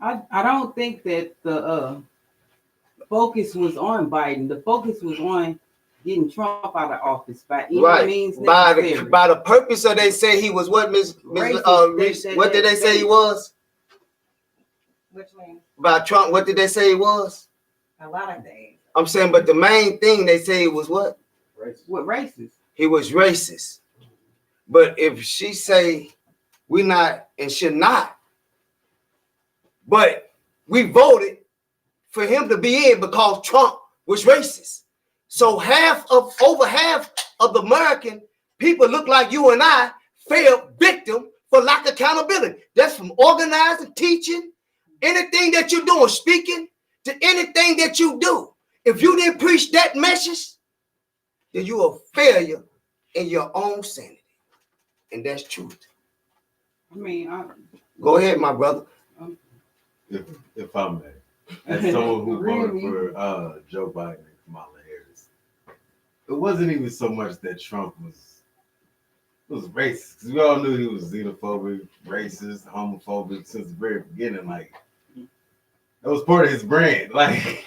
I don't think that the focus was on Biden. The focus was on getting Trump out of office by any means necessary. By the purpose of they say he was what, Miss Racist. what did they say he was? Which means By Trump, what did they say he was? a lot of things. I'm saying, but the main thing they say he was what? What racist? He was racist. But if she say we not and should not, but we voted for him to be in because Trump was racist. So over half of the American people look like you and I fell victim for lack of accountability. That's from organizing, teaching, anything that you're doing, speaking, to anything that you do. If you didn't preach that message, then you're a failure in your own sanity. And that's truth. I mean, Go ahead, my brother. If I may, as someone who voted for Joe Biden and Kamala Harris, it wasn't even so much that Trump was racist, because we all knew he was xenophobic, racist, homophobic since the very beginning. Like, that was part of his brand. Like,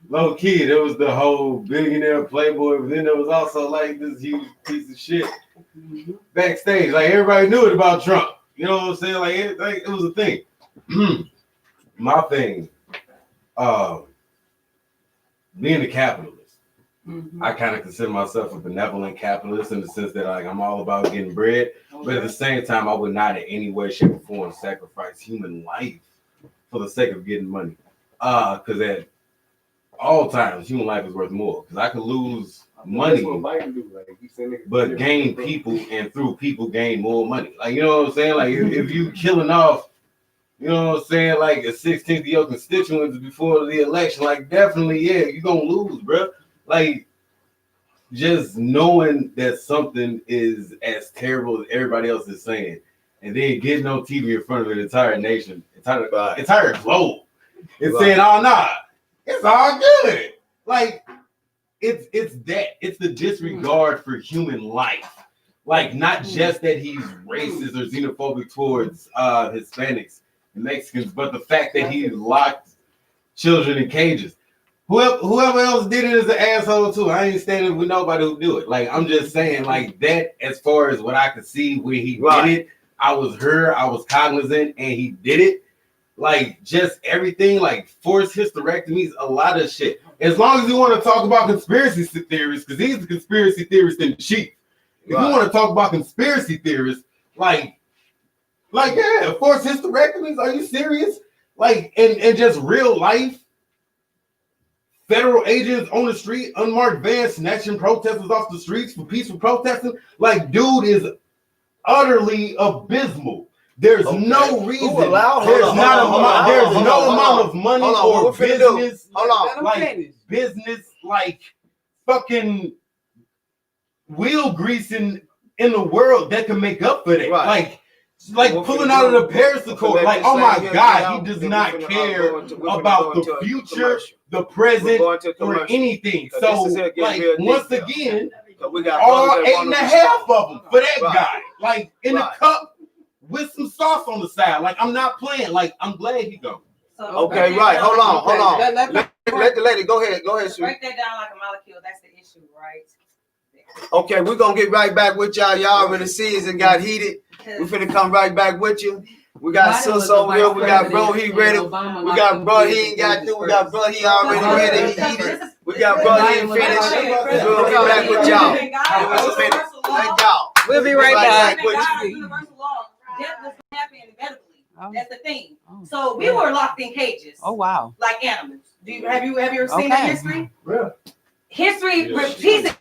low key, there was the whole billionaire playboy, but then there was also like this huge piece of shit backstage. Like everybody knew it about Trump. You know what I'm saying? Like it was a thing. My thing, being a capitalist, I kind of consider myself a benevolent capitalist in the sense that like I'm all about getting bread, but at the same time, I would not in any way, shape, or form sacrifice human life for the sake of getting money. Because at all times, human life is worth more. Because I could lose money, but gain people, and through people gain more money. Like, you know what I'm saying? Like, if you killing off, you know what I'm saying, like a 16th of your constituents before the election, like definitely, yeah, you're gonna lose, bro. Like, just knowing that something is as terrible as everybody else is saying, and then getting on TV in front of an entire nation, entire globe, and saying, "Oh nah, it's all good." Like, it's the disregard for human life. Like, not just that he's racist or xenophobic towards Hispanics and Mexicans, but the fact that he locked children in cages. Whoever else did it is an asshole too. I ain't standing with nobody who do it. Like, I'm just saying, like, that as far as what I could see when he did it, I was cognizant, and he did it. Like, just everything, like forced hysterectomies, a lot of shit. As long as you want to talk about conspiracy theories, because he's the conspiracy theorist in chief. If you want to talk about conspiracy theorists, like yeah, forced hysterectomies, are you serious? Like, and just real life. Federal agents on the street, unmarked vans, snatching protesters off the streets for peaceful protesting. Like, dude is utterly abysmal. There's no reason. There's no amount of money or business. Business, like fucking wheel greasing in the world that can make up for that. Like pulling out of the Paris Accord. Like, oh my God, he does not care about the future, the present, or anything. So, like, once again, all 8.5 of them for that guy. Like, in a cup with some sauce on the side. Like, I'm not playing. Like, I'm glad he goes. Okay, right. Hold on. Let the lady go ahead. Break that down like a molecule. That's the issue, right? Okay, we're gonna get right back with y'all. Y'all already see it and got heated. We're finna come right back with you. We got sis over here. We got bro, he ready. We got bro, he ain't got through. We got bro, he already ready. He heated. We got bro, he ain't finished. We'll be back with y'all. Thank y'all. We'll be right back. Death was happening inevitably. That's the thing. So we were locked in cages. Oh wow. Like animals. Have you ever seen that history? Yeah. History repeats